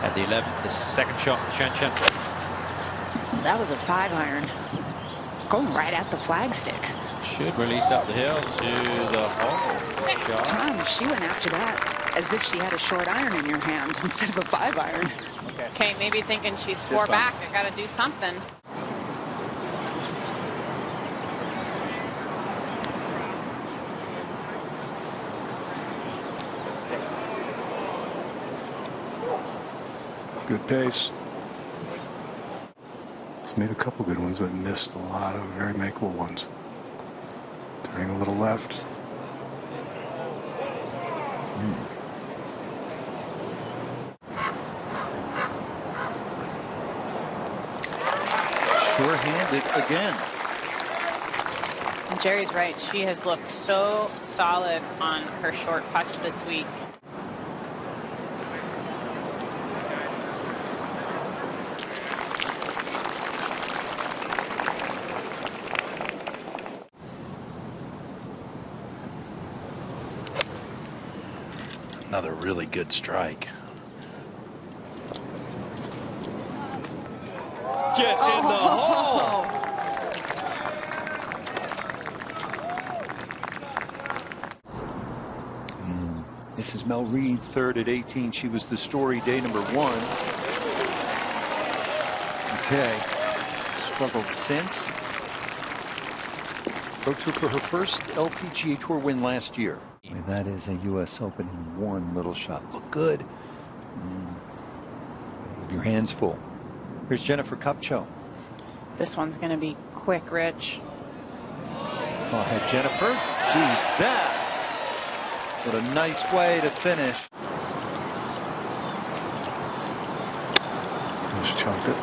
At the 11th, the second shot, Shen Shen. That was a 5-iron. Going right at the flagstick. Should release up the hill to the hole. Shot. Tom, she went after that as if she had a short iron in your hand instead of a 5-iron. Okay, maybe thinking she's 4 back. I got to do something. Good pace. It's made a couple good ones, but missed a lot of very makeable ones. Turning a little left. Sure-handed again. And Jerry's right. She has looked so solid on her short putts this week. Another really good strike. Get in the hole. And this is Mel Reed, third at 18. She was the story day number 1. Okay. Struggled since. Broke through for her first LPGA Tour win last year. That is a U.S. Open in one little shot. Look good. Your hands full. Here's Jennifer Kupcho. This one's going to be quick, Rich. Go ahead, Jennifer. Do that. What a nice way to finish. Just chunked it.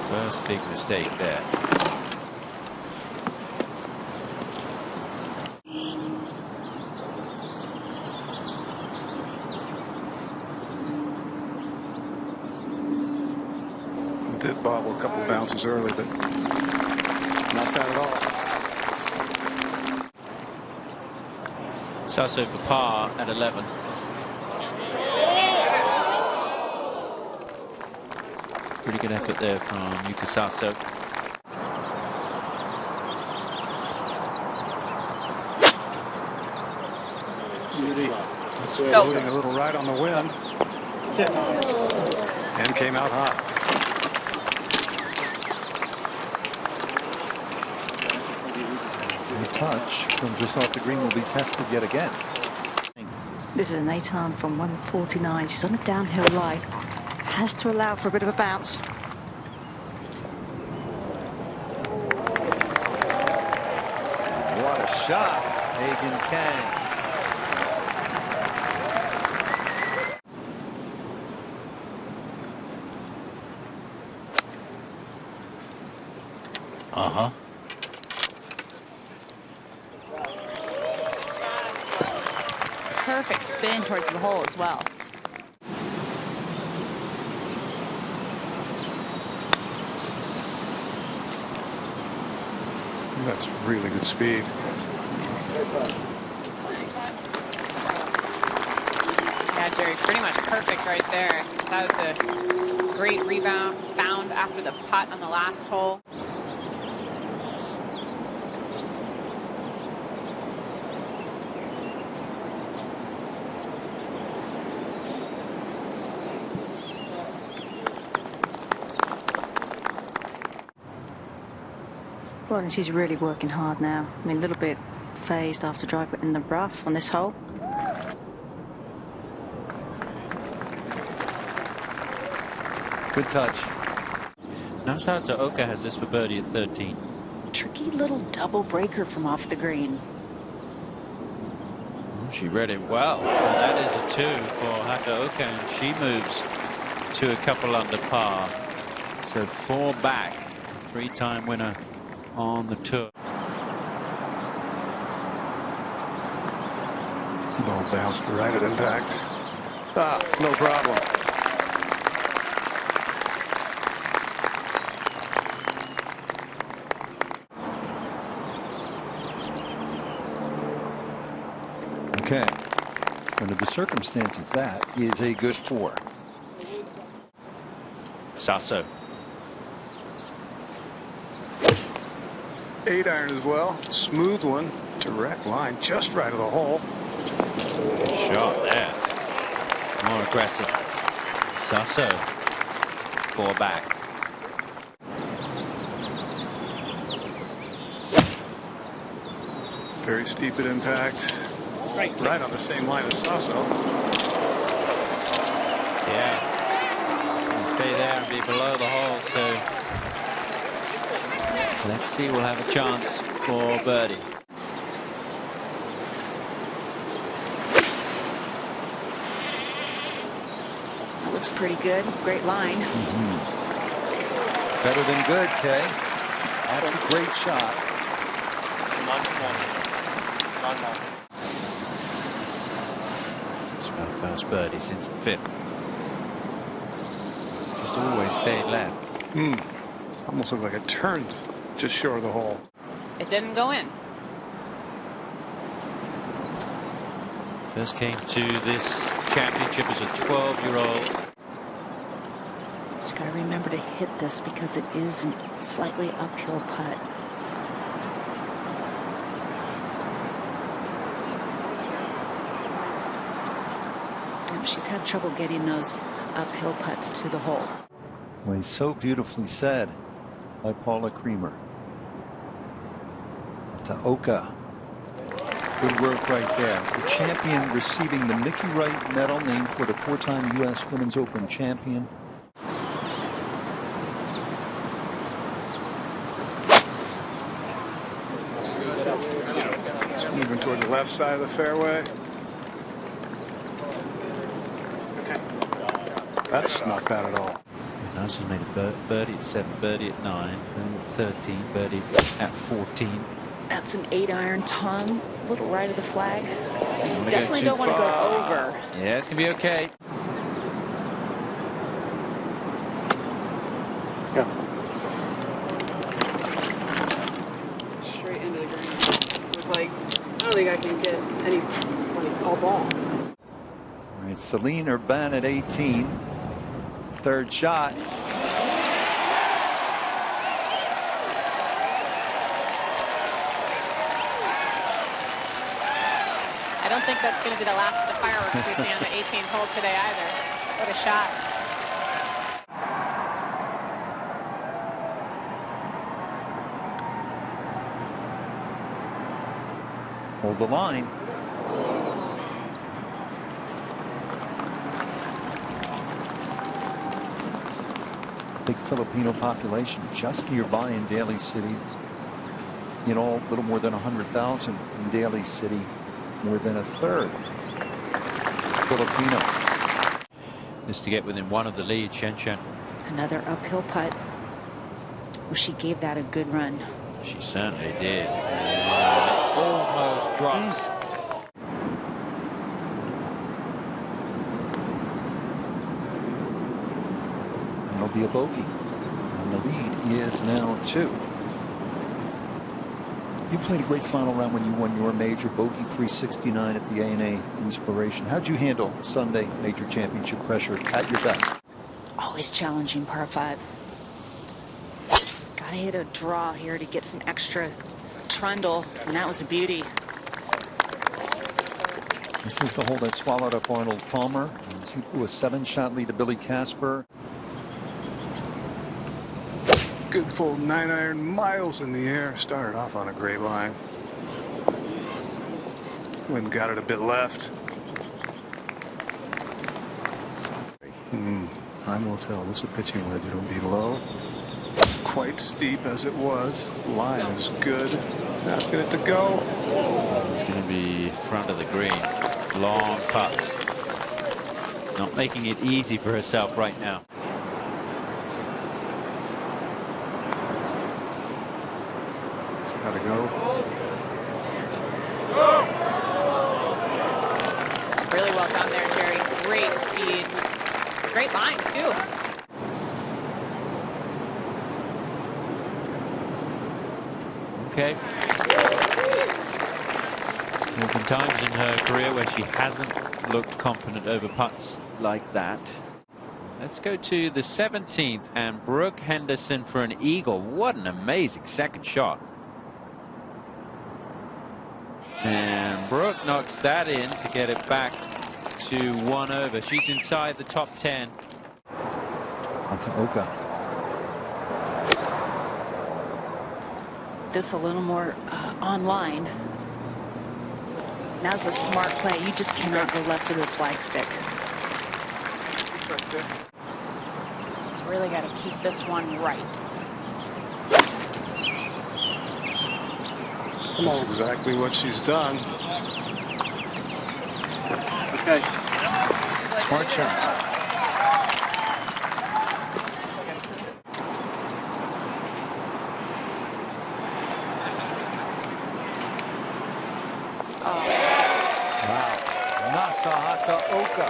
First big mistake there. Did bobble a couple bounces early, but not bad at all. Sasso for par at 11. Pretty good effort there from Yuka Sasso. It's floating a little right on the wind. And came out hot. Touch from just off the green will be tested yet again. This is an 8-iron from 149. She's on a downhill lie. Has to allow for a bit of a bounce. What a shot, Megan Kang. Perfect spin towards the hole as well. That's really good speed. Yeah, Jerry, pretty much perfect right there. That was a great rebound after the putt on the last hole. Well, and she's really working hard now. I mean, a little bit phased after driving in the rough on this hole. Good touch. Now Sato Oka has this for birdie at 13. Tricky little double breaker from off the green. She read it well. And that is a 2 for Hato Oka, and she moves to a couple under par. So 4 back, 3-time winner on the tour. Ball bounced right at impact. No problem. Okay. Under the circumstances, that is a good 4. Sasso. 8-iron as well. Smooth one. Direct line. Just right of the hole. Good shot there. More aggressive. Sasso. 4 back. Very steep at impact. Right on the same line as Sasso. Yeah. Stay there and be below the hole. So let's see. We'll have a chance for birdie. That looks pretty good. Great line. Better than good, Kay. That's a great shot. It's my first birdie since the 5th. Just always stayed left. Almost looked like it turned just short of the hole. It didn't go in. First came to this championship as a 12-year-old. Just got to remember to hit this because it is a slightly uphill putt. She's had trouble getting those uphill putts to the hole. Well, he's so beautifully said by Paula Creamer. To Oka. Good work right there. The champion receiving the Mickey Wright Medal, named for the 4-time U.S. Women's Open champion. It's moving toward the left side of the fairway. That's not bad at all. Nice. She's made a birdie at 7, birdie at 9, birdie at 13, birdie at 14. That's an 8-iron, Tom. A little right of the flag. Don't Definitely don't want to go over. Yeah, it's going to be okay. Straight into the green. It was like, I don't think I can get any, like, all ball. All right, Celine Urban at 18. Third shot. I don't think that's going to be the last of the fireworks we see on the 18th hole today either. What a shot. Hold the line. Big Filipino population just nearby in Daly City. In all, a little more than 100,000 in Daly City. More than a third Filipino. Just to get within one of the lead, Shen Shen. Another uphill putt. Well, she gave that a good run. She certainly did. Almost drops. That'll be a bogey. And the lead is now 2. You played a great final round when you won your major, bogey 369 at the ANA Inspiration. How'd you handle Sunday major championship pressure at your best? Always challenging par 5. Gotta hit a draw here to get some extra trundle, and that was a beauty. This is the hole that swallowed up Arnold Palmer. As he blew a 7-shot lead to Billy Casper. Good full 9-iron, miles in the air. Started off on a great line. Wind got it a bit left. Time will tell. This is a pitching wedge. It'll be low. Quite steep as it was. Line is good. Asking it to go. It's going to be front of the green. Long putt. Not making it easy for herself right now. It's got to go. Really well done there, Jerry. Great speed. Great line, too. Okay. There have been times in her career where she hasn't looked confident over putts like that. Let's go to the 17th and Brooke Henderson for an eagle. What an amazing second shot. And Brooke knocks that in to get it back to 1 over. She's inside the top 10. Hataoka. This a little more online. Now's a smart play. You just cannot go left of this flag stick. She's really got to keep this one right. That's exactly what she's done. Okay. Smart shot. Wow. Nasa Hataoka.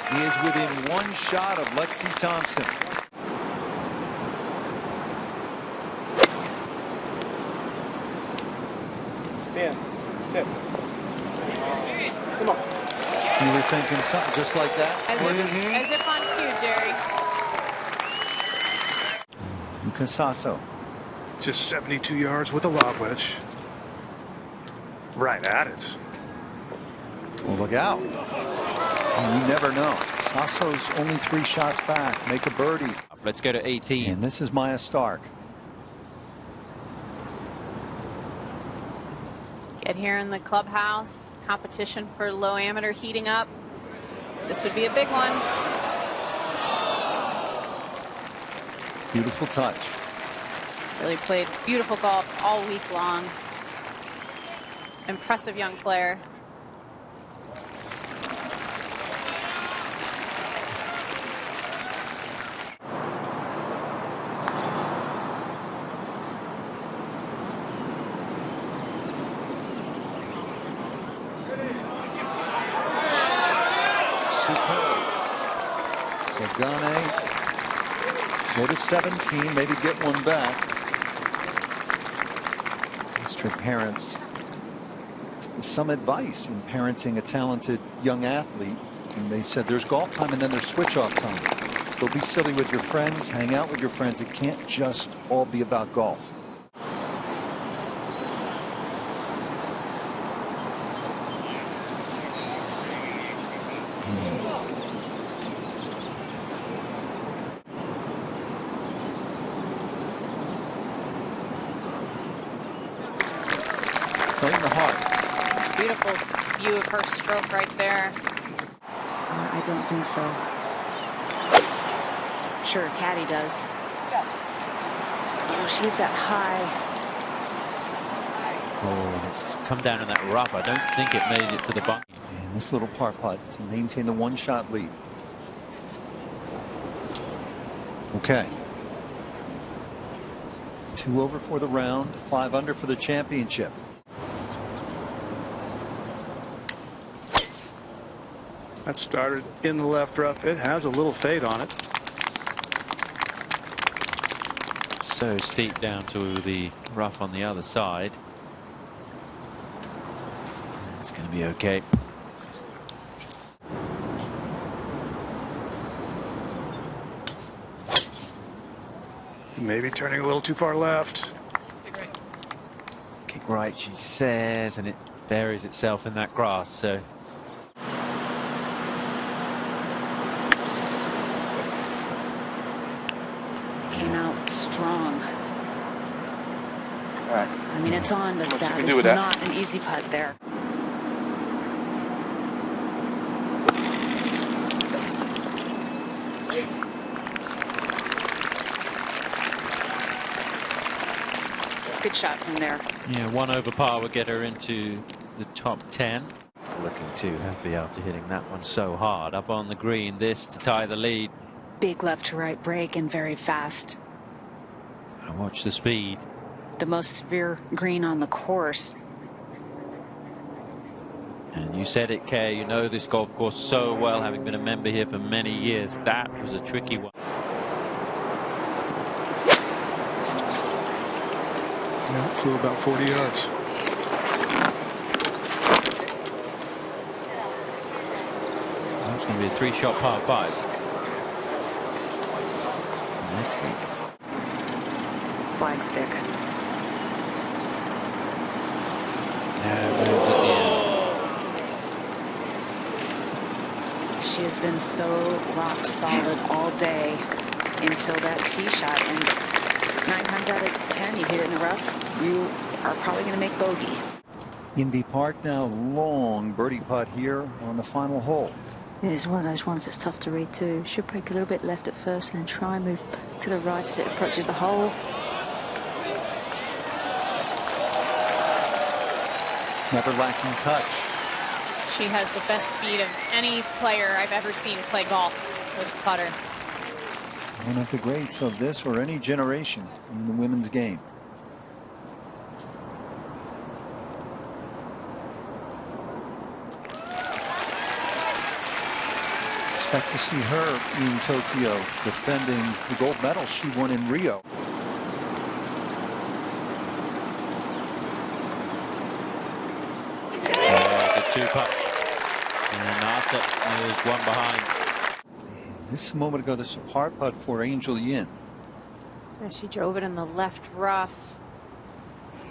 He is within 1 shot of Lexi Thompson. Stand. Sit. Come on. You were thinking something just like that? As if on cue, Jerry. Casasso. Just 72 yards with a lob wedge. Right at it. Well, look out. And you never know. Sasso's only 3 shots back. Make a birdie. Let's go to 18. And this is Maya Stark. Get here in the clubhouse. Competition for low amateur heating up. This would be a big one. Beautiful touch. Really played beautiful golf all week long. Impressive young player. Superb. Sagane. Go to 17, maybe get one back. Mr. Parents. Some advice in parenting a talented young athlete. And they said there's golf time and then there's switch off time. Go be silly with your friends, hang out with your friends. It can't just all be about golf. Right in the heart. Beautiful view of her stroke right there. I don't think so. Sure, Caddy does. Oh, she hit that high. Oh, it's come down in that rough. I don't think it made it to the bunker. And this little par putt to maintain the 1-shot lead. Okay. 2 over for the round, 5 under for the championship. That started in the left rough. It has a little fade on it. So steep down to the rough on the other side. It's going to be okay. Maybe turning a little too far left. Kick right, she says, and it buries itself in that grass. So Came out strong. All right. I mean, it's on, but that do is with that. not an easy putt there. Good shot from there. yeah, 1 over par would get her into the top 10. Looking too happy after hitting that one so hard up on the green. This to tie the lead. Big left to right break and very fast. And watch the speed. The most severe green on the course. And you said it, Kay. You know this golf course so well, having been a member here for many years. That was a tricky one. Yeah, it flew about 40 yards. That's going to be a 3-shot par 5. Lexi. Flag stick. Now moves at the end. She has been so rock solid all day until that tee shot, and 9 times out of 10 you hit it in the rough, you are probably going to make bogey. Inbee Park now, long birdie putt here on the final hole. It is one of those ones that's tough to read too. Should break a little bit left at first and then try and move back to the right as it approaches the hole. Never lacking touch. She has the best speed of any player I've ever seen play golf with a putter. One of the greats of this or any generation in the women's game. Expect to see her in Tokyo defending the gold medal she won in Rio. The 2-putt. And Nasa is one behind. And this a moment ago, this is a par putt for Angel Yin. So she drove it in the left rough.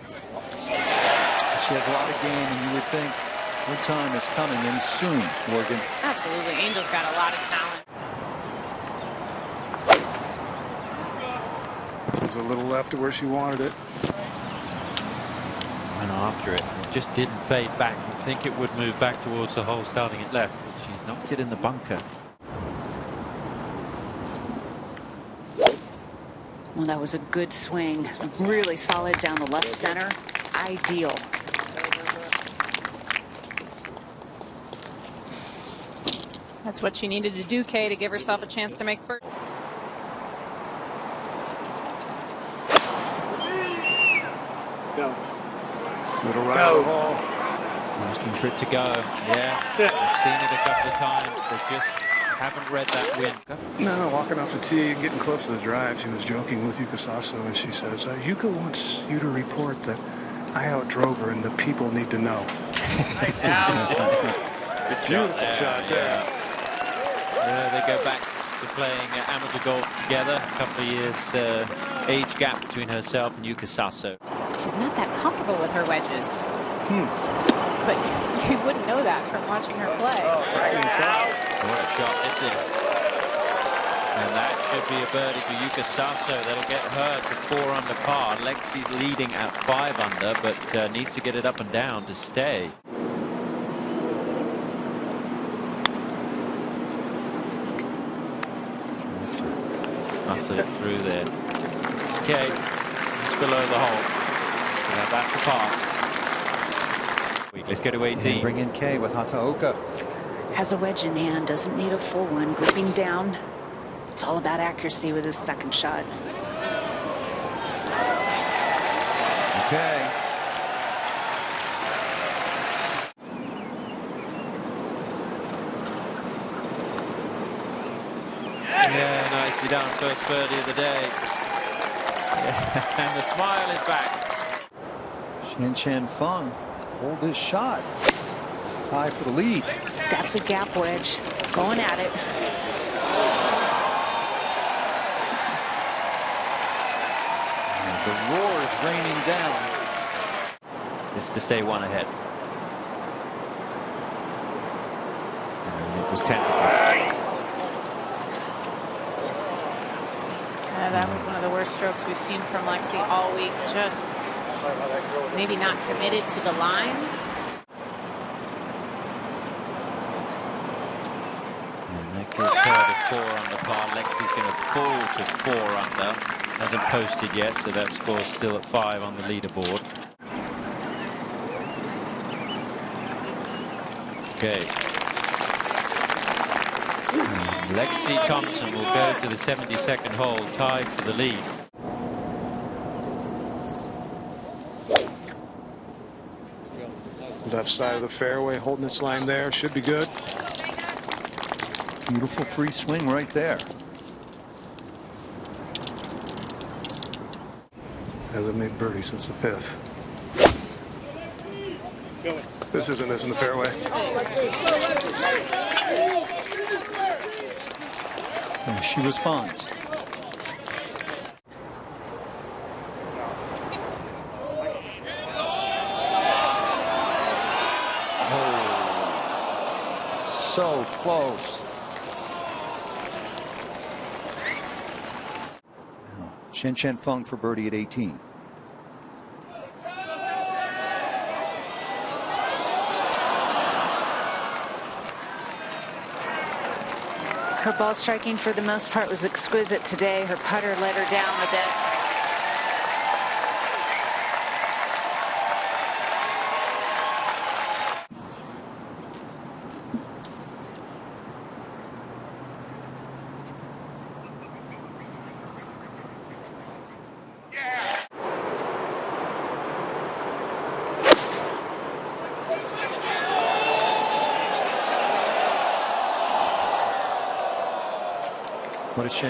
She has a lot of game, and you would think her time is coming in soon, Morgan. Absolutely. Angel's got a lot of talent. This is a little left of where she wanted it. Went after it. It just didn't fade back. You'd think it would move back towards the hole starting at left. But she's knocked it in the bunker. Well, that was a good swing. Really solid down the left center. Ideal. That's what she needed to do, Kay, to give herself a chance to make birdie. Little right of the hole. Asking for it to go. Yeah. I've seen it a couple of times. They just haven't read that wind. No, walking off the tee and getting close to the drive, she was joking with Yuka Saso, and she says, Yuka wants you to report that I outdrove her and the people need to know. Good Beautiful shot there. Yeah, they go back to playing amateur golf together. A couple of years age gap between herself and Yuka Saso. She's not that comfortable with her wedges. But you wouldn't know that from watching her play. What a shot this is. And that should be a birdie for Yuka Saso. That'll get her to 4 under par. Lexi's leading at 5 under, but needs to get it up and down to stay. Muscle it through there. Okay, just below the hole. Now back to par. Let's go to 18. And bring in Kay with Hataoka. Has a wedge in hand, doesn't need a full one. Gripping down. It's all about accuracy with his second shot. Okay. Yeah, nicely done. First birdie of the day. And the smile is back. Shan Feng hold his shot. Tie for the lead. That's a gap wedge. Going at it. And the roar is raining down. It's to stay 1 ahead. And it was tentative. That was one of the worst strokes we've seen from Lexi all week. Just maybe not committed to the line. And that gets her to 4 under par. Lexi's going to fall to 4 under. Hasn't posted yet, so that score's still at 5 on the leaderboard. Okay. Lexi Thompson will go to the 72nd hole, tied for the lead. Left side of the fairway, holding its line there. Should be good. Beautiful free swing right there. Hasn't made birdie since the 5th. This isn't in the fairway. And she responds. So close. Shen Chen Feng for birdie at 18. Her ball striking for the most part was exquisite today. Her putter let her down a bit. What a shame.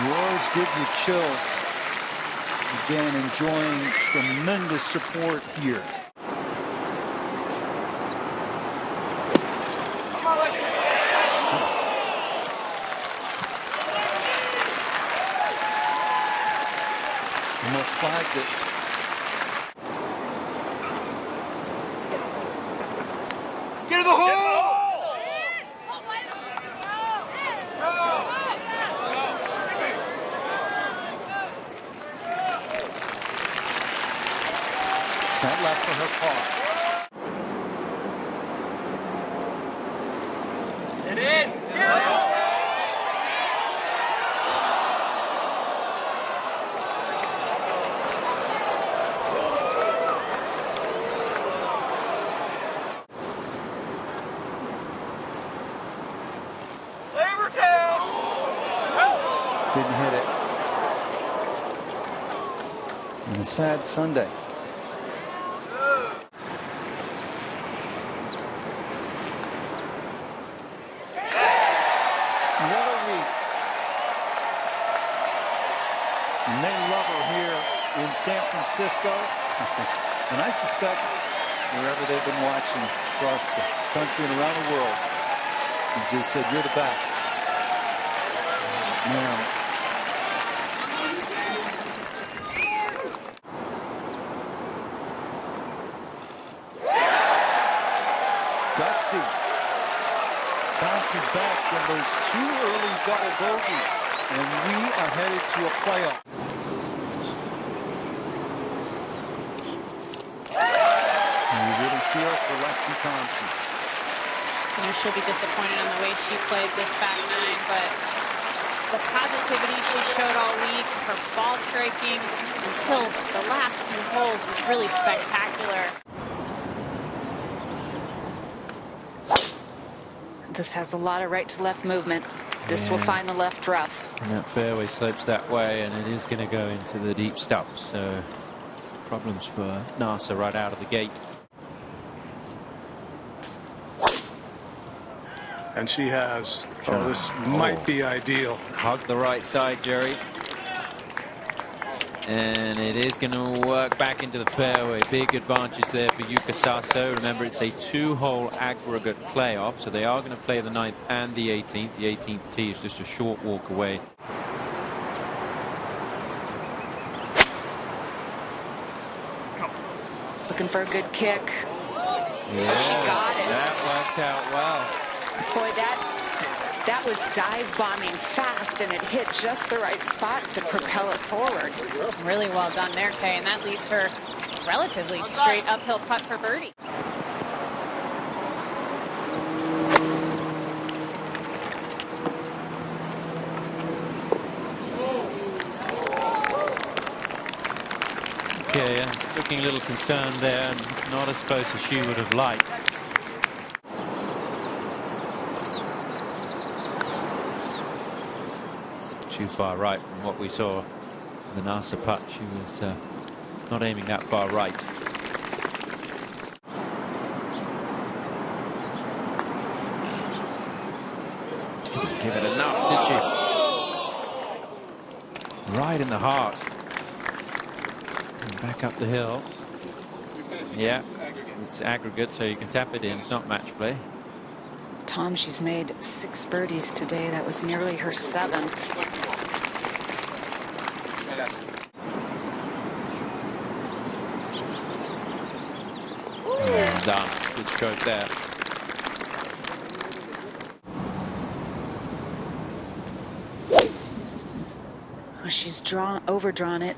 Words give you chills. Again, enjoying tremendous support here. Almost flagged it. Get to the hole! That left for her par. Get in! Didn't hit it. And a sad Sunday. What a week. And they love her here in San Francisco. And I suspect wherever they've been watching across the country and around the world, they just said, you're the best. Now, Gutsy bounces back from those 2 early double bogeys, and we are headed to a playoff. And you really feel for Lexi Thompson. You know, she'll be disappointed in the way she played this back nine, but the positivity she showed all week, her ball striking until the last few holes was really spectacular. This has a lot of right to left movement. This will find the left rough. And that fairway slopes that way, and it is going to go into the deep stuff. So problems for Nasa right out of the gate. And she has. Oh, this might be ideal. Hug the right side, Jerry. And it is going to work back into the fairway. Big advantage there for Yuka Saso. Remember, it's a 2-hole aggregate playoff, so they are going to play the 9th and the 18th. The 18th tee is just a short walk away. Looking for a good kick. Yeah, Oh, she got it. That worked out well. Boy, that was dive bombing fast, and it hit just the right spot to propel it forward. Really well done there, Kay, and that leaves her relatively straight uphill putt for birdie. Okay, looking a little concerned there, and not as close as she would have liked. Too far right from what we saw in the Nasa putt. She was not aiming that far right. Didn't give it enough, did she? Right in the heart. And back up the hill. Yeah. It's aggregate, so you can tap it in. It's not match play. Tom, she's made 6 birdies today. That was nearly her 7th. Done. Good stroke there. Well, she's overdrawn it,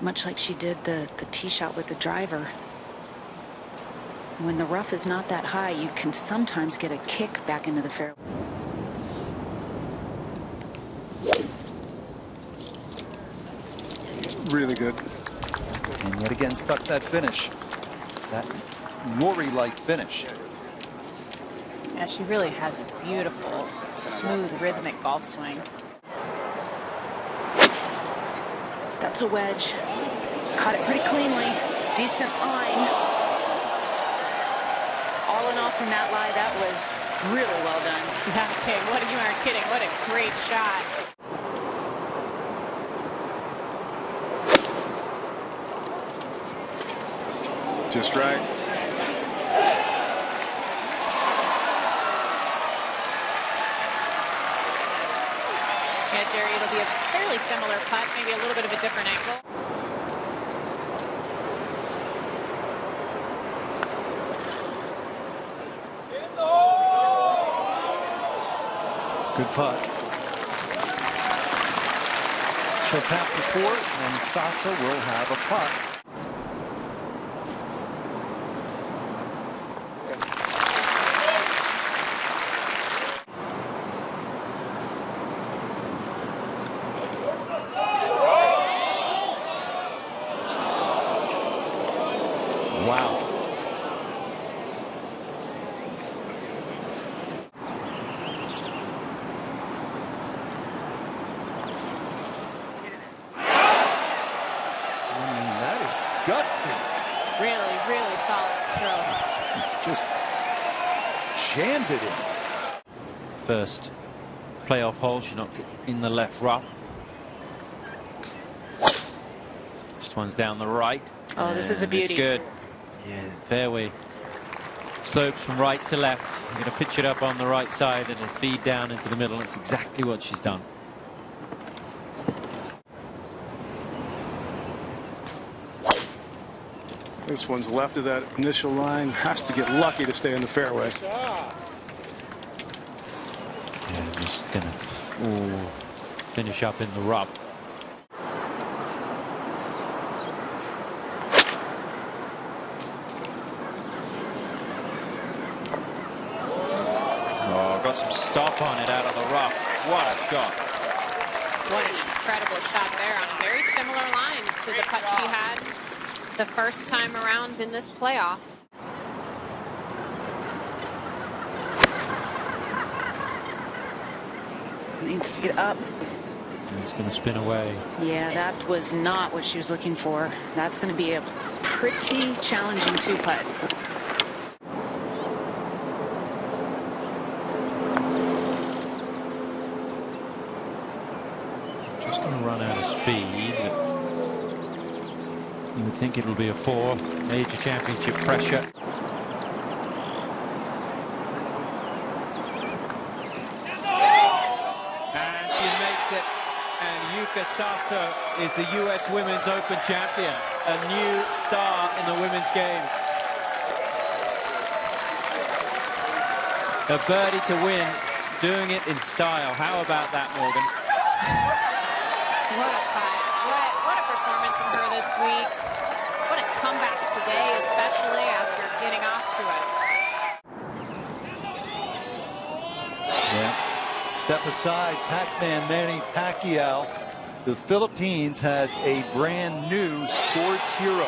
much like she did the tee shot with the driver. When the rough is not that high, you can sometimes get a kick back into the fairway. Really good. And yet again stuck that finish. That Rory-like finish. Yeah, she really has a beautiful, smooth, rhythmic golf swing. That's a wedge. Caught it pretty cleanly. Decent line. All in all, from that lie, that was really well done. Yeah, okay, you aren't kidding. What a great shot. Just right. Yeah, Jerry, it'll be a fairly similar putt, maybe a little bit of a different angle. Good putt. She'll tap the court, and Sasa will have a putt. Wow. That is gutsy. Really, really solid stroke. Just jammed it in. First playoff hole, she knocked it in the left rough. This one's down the right. Oh, this is a beauty. It's good. Yeah, fairway slopes from right to left. You're going to pitch it up on the right side, and it'll feed down into the middle. That's exactly what she's done. This one's left of that initial line. Has to get lucky to stay in the fairway. Yeah, just going to finish up in the rough. Oh, got some stop on it out of the rough. What a shot. What an incredible shot there on a very similar line to the putt she had the first time around in this playoff. Needs to get up. It's going to spin away. Yeah, that was not what she was looking for. That's going to be a pretty challenging 2-putt. Just going to run out of speed. But you would think it'll be a 4. Major championship pressure. And she makes it. And Yuka Saso is the U.S. Women's Open champion. A new star in the women's game. A birdie to win. Doing it in style. How about that, Morgan? What a putt. What a performance from her this week. What a comeback today, especially after getting off to it. Yeah. Step aside, Pac-Man Manny Pacquiao. The Philippines has a brand new sports hero.